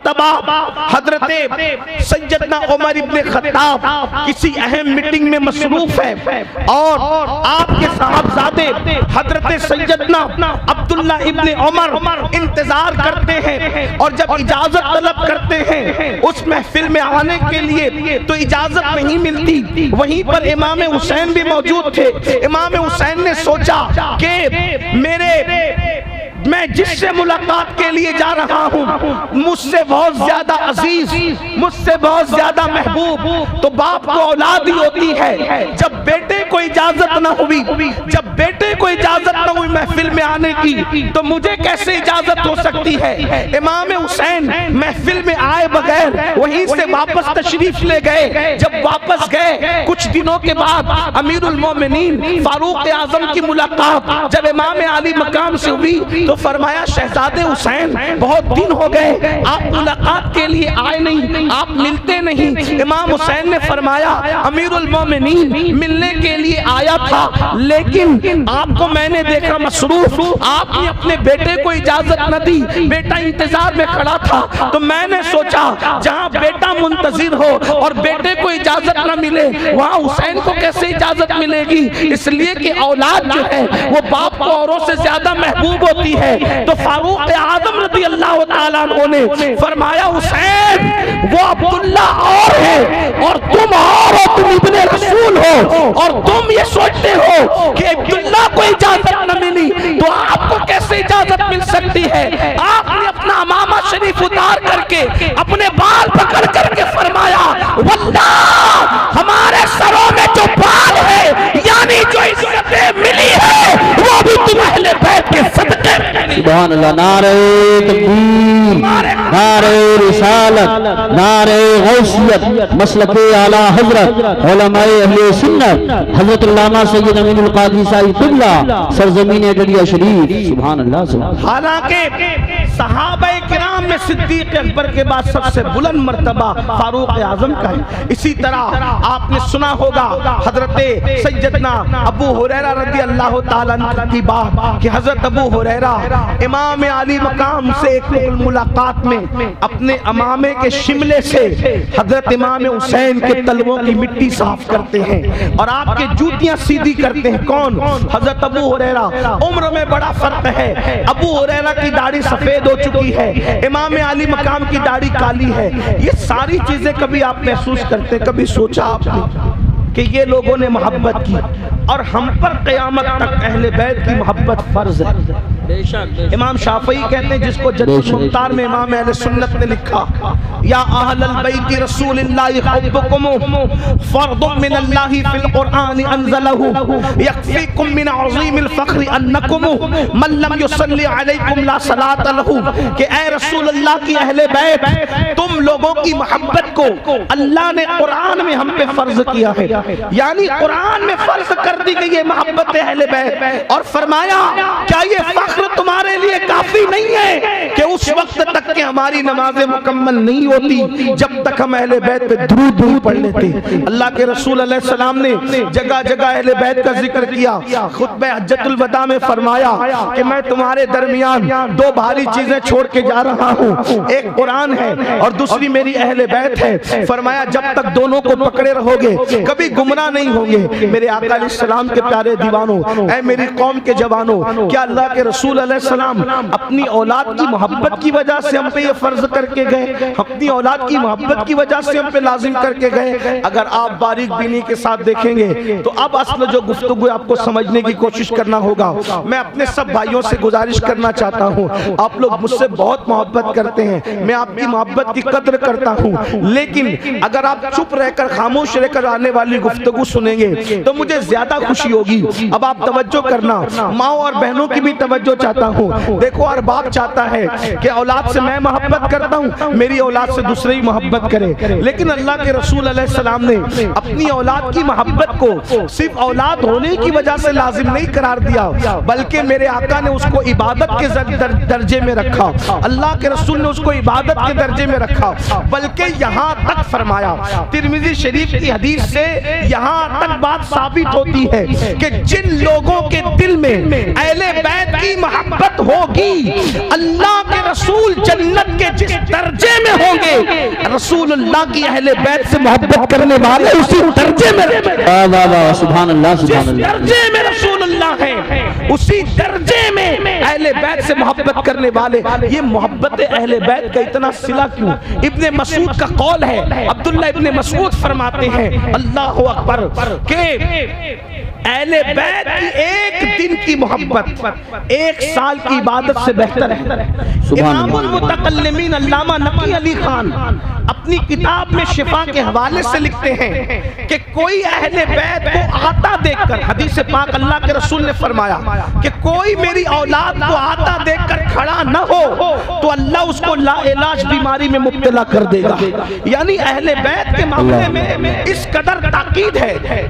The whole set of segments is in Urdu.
مرتبہ حضرت سیدنا عمر ابن خطاب کسی اہم میٹنگ میں مصروف ہے اور آپ کے صاحبزادے حضرت سیدنا عبداللہ ابن عمر انتظار کرتے ہیں اور جب اجازت طلب کرتے ہیں اس محفل میں آنے کے لیے تو اجازت نہیں ملتی. وہیں پر امام حسین بھی موجود تھے. امام حسین نے سوچا کہ میں جس سے ملاقات کے لیے جا رہا ہوں مجھ سے بہت زیادہ عزیز, مجھ سے بہت زیادہ محبوب تو باپ کو اولاد ہی ہوتی ہے. جب بیٹے کو اجازت نہ ہوئی, جب بیٹے کو اجازت نہ ہوئی محفل میں آنے کی تو مجھے کیسے اجازت ہو سکتی ہے. امام حسین محفل میں آئے بغیر وہیں سے واپس تشریف لے گئے. جب واپس گئے کچھ دنوں کے بعد امیر المومنین فاروق اعظم کی ملاقات جب امام علی مقام سے ہوئی تو فرمایا شہزادے حسین بہت دن ہو گئے آپ ملاقات کے لیے آئے نہیں, آپ ملتے نہیں. امام حسین نے فرمایا امیر المومنین ملنے کے لیے آیا تھا لیکن آپ کو میں نے دیکھا مصروف, آپ نے اپنے بیٹے کو اجازت نہ دی, بیٹا انتظار میں کھڑا تھا تو میں نے سوچا جہاں بیٹا منتظر ہو اور بیٹے کو اجازت نہ ملے وہاں حسین کو کیسے اجازت ملے گی. اس لیے کہ اولاد جو ہے وہ باپ کو اوروں سے زیادہ محبوب ہوتی ہے. تو فاروق اعظم رضی اللہ تعالیٰ عنہ نے فرمایا حسین وہ عبداللہ اور ہے اور تم اور ہو, تم ابن رسول ہو اور تم یہ سوچتے ہو کہ عبداللہ کو اجازت نہ ملی تو آپ کو کیسے اجازت مل سکتی ہے. آپ نے اپنا امامہ شریف اتار کر کے اپنے بال پکڑ کر کے فرمایا واللہ ہمارے سروں میں جو بال ہے یعنی جو عزتیں ملی ہے وہ بھی تم اہل بیت کے صدقے میں. سبحان اللہ. نعرہ تکبیر, نعرہ رسالت, نعرہ غوثیت, مسلک اعلی حضرت علماء اہل سنت حضرت علامہ سید امین القادری صاحب قبلہ سرزمین گڑیا شریف. سبحان اللہ. سبحان اللہ. حالانکہ صحابہ کرام میں صدیق اکبر کے بعد سب سے بلند مرتبہ فاروق اعظم کا ہے. اسی طرح آپ نے سنا ہوگا حضرت سیدنا ابو ہریرہ رضی اللہ تعالیٰ عنہ کی بات کہ حضرت ابو ہریرہ امام علی مقام سے ایک ملاقات میں اپنے امامے کے شملے سے حضرت امام حسین کے تلووں کی مٹی صاف کرتے ہیں اور آپ کے جوتیاں سیدھی کرتے ہیں. کون؟ حضرت ابو ہریرہ. عمر میں بڑا فرق ہے, ابو ہریرہ کی داڑھی سفید ہو چکی ہے, امام علی مقام کی داڑھی کالی ہے. یہ ساری چیزیں کبھی آپ محسوس کرتے, کبھی سوچا آپ نے کہ یہ لوگوں نے محبت کی اور ہم پر قیامت تک اہل بیت کی محبت فرض ہے. امام شافعی کہتے ہیں جس کو جد المختار میں امام اہل سنت نے لکھا یا اہل البیت رسول اللہ حبکم فرض من اللہ فی القرآن انزلہ یکفیکم من عظیم الفخر انکم من لم یصلی علیکم لا صلاۃ لہ. کہ اے رسول اللہ کی اہل بیت تم لوگوں کی محبت کو اللہ نے قرآن میں ہم پہ فرض کیا ہے, یعنی قرآن میں فرض کر دی گئی ہے محبت اہل بیت. اور فرمایا کیا یہ فخر تمہارے لیے کافی نہیں ہے کہ اس وقت تک کہ ہماری نمازیں مکمل نہیں ہوتی جب تک ہم اہل بیت پہ درود نہیں پڑھ لیتے. اللہ کے رسول علیہ السلام نے جگہ جگہ اہل بیت کا ذکر کیا. خطبہ حجۃ الوداع میں فرمایا کہ میں تمہارے درمیان دو بھاری چیزیں چھوڑ کے جا رہا ہوں, ایک قرآن ہے اور دوسری میری اہل بیت ہے. فرمایا جب تک دونوں کو پکڑے رہو گے کبھی گمراہ نہیں ہوں گے. میرے آقا علیہ السلام کے پیارے دیوانوں, اے میری قوم کے جوانوں, کیا اللہ کے رسول علیہ السلام اپنی اولاد کی محبت کی وجہ سے ہم پہ یہ فرض کر کے گئے, اپنی اولاد کی محبت کی وجہ سے ہم پہ لازم کر کے گئے؟ اگر آپ باریک بینی کے ساتھ دیکھیں گے تو اب اصل جو گفتگو آپ کو سمجھنے کی کوشش کرنا ہوگا. میں اپنے سب بھائیوں سے گزارش کرنا چاہتا ہوں, آپ لوگ مجھ سے بہت محبت کرتے ہیں, میں آپ کی محبت کی قدر کرتا ہوں, لیکن اگر آپ چپ رہ کر خاموش رہ کر آنے والی گفتگو سنیں گے تو مجھے زیادہ خوشی ہوگی. اب آپ توجہ کرنا, ماں اور بہنوں کی بھی توجہ چاہتا ہوں. دیکھو ہر باپ چاہتا ہے کہ اولاد سے میں محبت کرتا ہوں, میری اولاد سے دوسرے ہی محبت کرے, لیکن اللہ کے رسول علیہ السلام نے اپنی اولاد کی محبت کو صرف اولاد ہونے کی وجہ سے لازم نہیں قرار دیا, بلکہ میرے آقا نے اس کو عبادت کے درجے میں رکھا, اللہ کے رسول نے اس کو عبادت کے درجے میں رکھا, بلکہ یہاں تک فرمایا, ترمذی شریف کی حدیث سے یہاں تک بات ثابت ہوتی ہے کہ جن لوگوں کے دل میں اہل بیت کی محبت ہوگی اللہ کے رسول جنت کے جس درجے میں ہوں گے رسول اللہ کی اہل بیت سے محبت کرنے والے اسی درجے میں واہ واہ واہ، سبحان اللہ جس سبحان اللہ. درجے میں رسول اللہ ہے اسی درجے میں اہل بیت سے محبت کرنے والے. یہ محبت اہل بیت کا اتنا صلہ کیوں؟ ابن مسعود کا قول ہے، عبداللہ ابن مسعود فرماتے ہیں اللہ اکبر کہ اہل بیت کی ایک دن کی محبت ایک سال کی عبادت سے بہتر ہے. امام المتکلمین علامہ نقی علی خان اپنی کتاب میں شفا کے حوالے سے لکھتے ہیں کہ کوئی اہل بیت کو آتا دیکھ کر، حدیث پاک اللہ کے رسول نے فرمایا کہ کوئی میری اولاد کو آتا دیکھ کر کھڑا نہ ہو تو اللہ اس کو لا علاج بیماری میں مبتلا کر دے گا. یعنی اہل بیت کے معاملے میں اس قدر تاکید ہے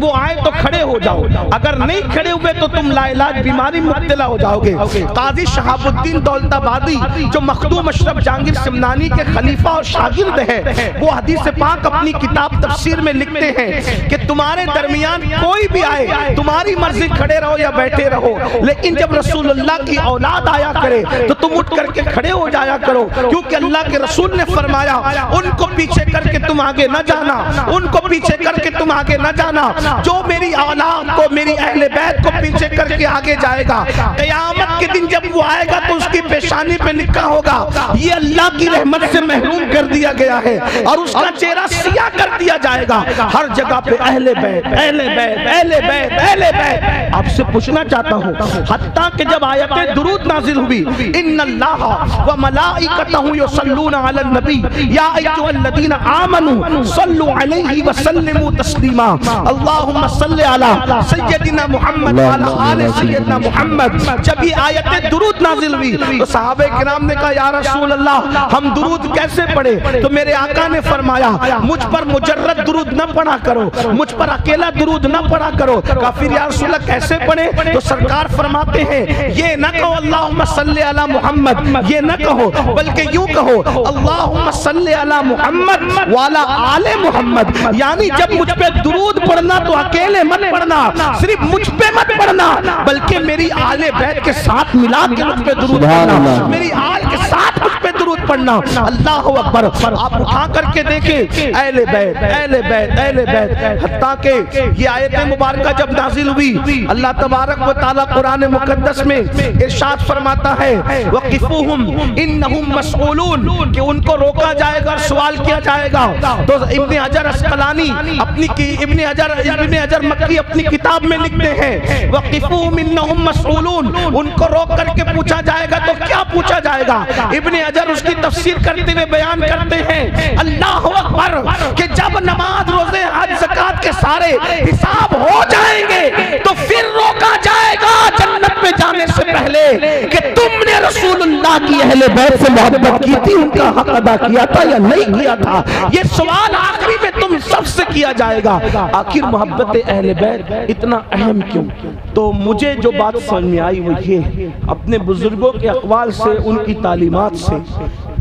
وہ آئے تو کھڑے ہو جاؤ، اگر نہیں کھڑے ہوئے تو تم لا علاج بیماری میں مبتلا ہو جاؤ گے. قاضی شہاب الدین دولت آبادی جو مخدوم اشرف جہانگیر سمنانی کے خلیفہ اور شاگرد ہیں، وہ حدیث پاک اپنی کتاب تفسیر میں لکھتے ہیں کہ تمہارے درمیان کوئی بھی آئے تمہاری مرضی کھڑے رہو یا بیٹھے رہو، لیکن جب رسول اللہ کی اولاد آیا کرے تو تم اٹھ کر کے کھڑے ہو جایا کرو، کیونکہ اللہ کے رسول نے فرمایا ان کو پیچھے کر کے تم آگے نہ جانا، ان کو پیچھے کر کے تم آگے نہ جانا. جو میری اولاد کو، میری اہل بیت کو پیچھے کر کے آگے جائے گا، قیامت کے دن جب وہ آئے گا تو اس کی پیشانی پہ لکھا ہوگا یہ اللہ کی رحمت سے محروم کر دیا گیا ہے، اور اس کا چہرہ سیاہ کر دیا جائے گا. ہر جگہ پہ اہل بیت اہل بیت اہل بیت اہل بیت. آپ سے پوچھنا چاہتا ہوں حتیٰ کہ جب آیت درود نازل ہوئی ان اللہ و ملائکتہ یصلون علی النبی یا ایھا الذین آمنوا صلوا علیہ وسلموا تسلیما اللہم صلی علی سیدنا محمد وعلی آل سیدنا محمد. جب یہ آیت درود نازل ہوئی تو صحابہ کرام نے کہا یا رسول اللہ ہم درود کیسے پڑھے؟ تو میرے آقا نے فرمایا مجھ پر مجرد درود نہ پڑھا کرو، مجھ پر اکیلا درود نہ پڑھا کرو. کافر یا رسول اللہ کیسے پڑھے؟ تو سرکار فرماتے ہیں یہ نہ کہو اللہم صلی علی محمد، یہ نہ کہو، بلکہ یوں کہو اللہم صلی علی محمد وعلی آل محمد. یعنی جب مجھ پہ درود پڑھنا تو اکیلے مت پڑھنا، صرف مجھ پہ مت پڑھنا، بلکہ میری آل بیت کے ساتھ ملا کے مجھ پہ درود پڑھنا، میری آل کے ساتھ مجھ پہ درود پڑھنا. اللہ اکبر. آپ اٹھا کر کے دیکھیں اہل بیت اہل بیت اہل بیت. حتیٰ کہ یہ آیت مبارکہ جب نازل ہوئی اللہ تبارک و تعالی قرآن مقدس میں ارشاد فرماتا ہے وَقِفُوهُمْ إِنَّهُمْ مَسْئُولُونَ کہ ان کو روکا جائے گا، سوال کیا جائے گا. تو ابن حجر اسقلانی ابن حجر مکی اپنی کتاب میں لکھتے ہیں وَقِفُوهُمْ إِنَّهُمْ مَسْئُولُونَ ان کو روک کر کے پوچھا جائے گا. تو کیا پوچھا جائے گا؟ ابن حجر اس کی تفسیر کرتے ہوئے بیان کرتے ہیں اللہ اکبر کہ جب نماز روزے حج زکات کے سارے حساب ہو جائیں گے تو پھر روکا جائے گا جنت میں جانے سے پہلے کہ تم نے رسول اللہ کی اہل بیت سے محبت کی تھی، ان کا حق ادا کیا تھا یا نہیں کیا تھا. یہ سوال آخری میں تم سب سے کیا جائے گا. آخر محبت اہل بیت اتنا اہم کیوں؟ تو مجھے جو بات سمجھ میں آئی وہ یہ اپنے بزرگوں کے اقوال سے، ان کی تعلیمات سے،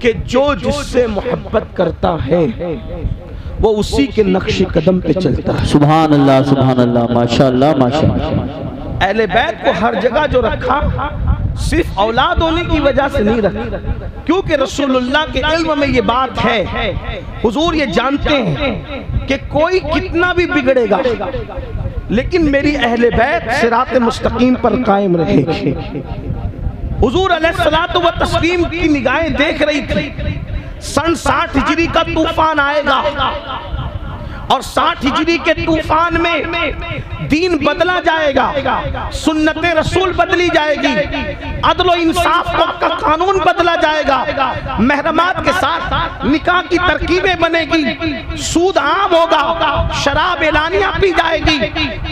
کہ جو جس سے محبت کرتا ہے وہ اسی کے نقش قدم پہ چلتا ہے. سبحان اللہ سبحان اللہ، ماشاءاللہ ماشاءاللہ. اہل بیت کو ہر جگہ جو رکھا صرف اولاد ہونے کی وجہ سے نہیں رکھا، کیونکہ رسول اللہ کے علم میں یہ بات ہے، حضور یہ جانتے ہیں کہ کوئی کتنا بھی بگڑے گا لیکن میری اہل بیت صراط مستقیم پر قائم رہے گی. حضور علیہ الصلوۃ والتسلیم کی نگاہیں دیکھ رہی تھی سن 60 ہجری کا طوفان آئے گا، اور 60 ہجری کے طوفان میں دین بدلا جائے گا، سنت رسول بدلی جائے گی، عدل و انصاف کا قانون بدلا جائے گا، محرمات کے ساتھ نکاح کی ترکیبیں بنے گی، سود عام ہوگا، شراب اعلانیہ پی جائے گی.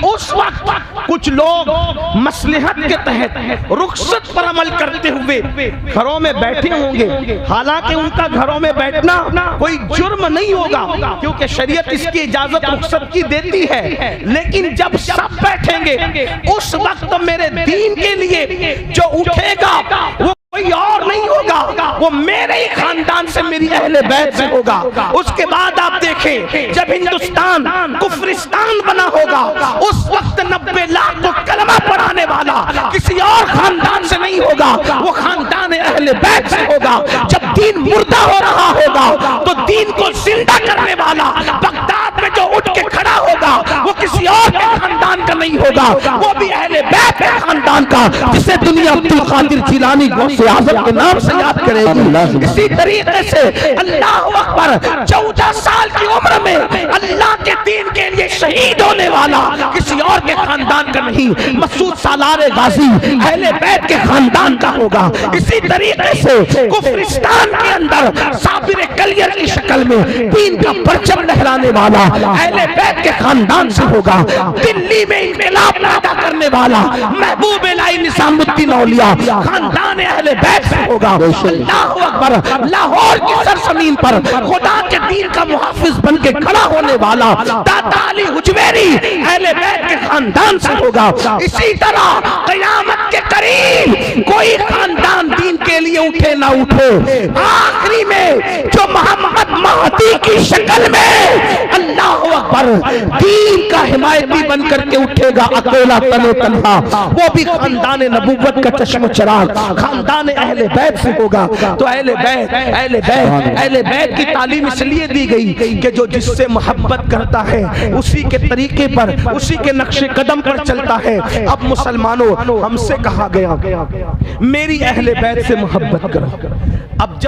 اس وقت کچھ لوگ مصلحت کے تحت رخصت پر عمل کرتے ہوئے گھروں میں بیٹھے ہوں گے. حالانکہ ان کا گھروں میں بیٹھنا کوئی جرم نہیں ہوگا کیونکہ شریعت اس کی اجازت رخصت کی دیتی ہے، لیکن جب سب بیٹھیں گے اس وقت میرے دین کے لیے جو اٹھے گا وہ کوئی اور نہیں ہوگا، وہ میرے ہی خاندان سے، میری اہل بیت سے ہوگا. اس کے بعد آپ دیکھیں جب ہندوستان کفرستان بنا ہوگا اس وقت 90 لاکھ کو کلمہ پڑھانے والا کسی اور خاندان سے نہیں ہوگا، وہ خاندان اہل اہل بیت سے ہوگا۔ جب دین مردہ ہو رہا ہوگا تو دین کو زندہ کرنے والا بغداد میں جو اٹھ کے کھڑا ہوگا وہ کسی اور کے خاندان کا نہیں ہوگا، وہ بھی اہل بیت کے خاندان کا، جسے دنیا عبد القادر جیلانی غوث اعظم کے نام سے یاد کرے گی۔ اسی طریقے سے اللہ اکبر 14 سال کی عمر میں اللہ کے دین کے لیے شہید ہونے والا کسی اور کے خاندان کا نہیں، مسعود سالار غازی اہل بیت کے خاندان کا ہوگا۔ اسی طریقے سے کفرستان کے اندر صابر کلیر کی شکل میں دین کا پرچم لہرانے والا اہل بیت کے خاندان سے ہوگا۔ دلی میں انقلاب پیدا کرنے والا محبوب الہی نظام الدین اولیاء خاندان اہل بیت سے ہوگا۔ اللہ اکبر، لاہور کی سرزمین پر خدا کے دین کا محافظ بن کے کھڑا ہونے والا داتا علی حجویری اہل بیت کے خاندان سے ہوگا۔ اسی طرح قیامت کے قریب کوئی خاندان دین کے لیے اٹھے نہ اٹھے، آخری میں جو محمد مہدی کی شکل میں اللہ اکبر دین کا حمایتی بن کر کے اٹھے گا اکیلا تن تنہا، وہ بھی خاندان نبوت کا چشم چراغ خاندان اہل بیت سے ہوگا۔ تو اہل بیت کی تعلیم اس لیے دی گئی کہ جو جس سے محبت کرتا ہے اسی کے طریقے پر، اسی کے نقش قدم پر چلتا ہے۔ اب مسلمانوں، ہم سے کہا گیا میری اہل بیت سے محبت کرو۔ اب جب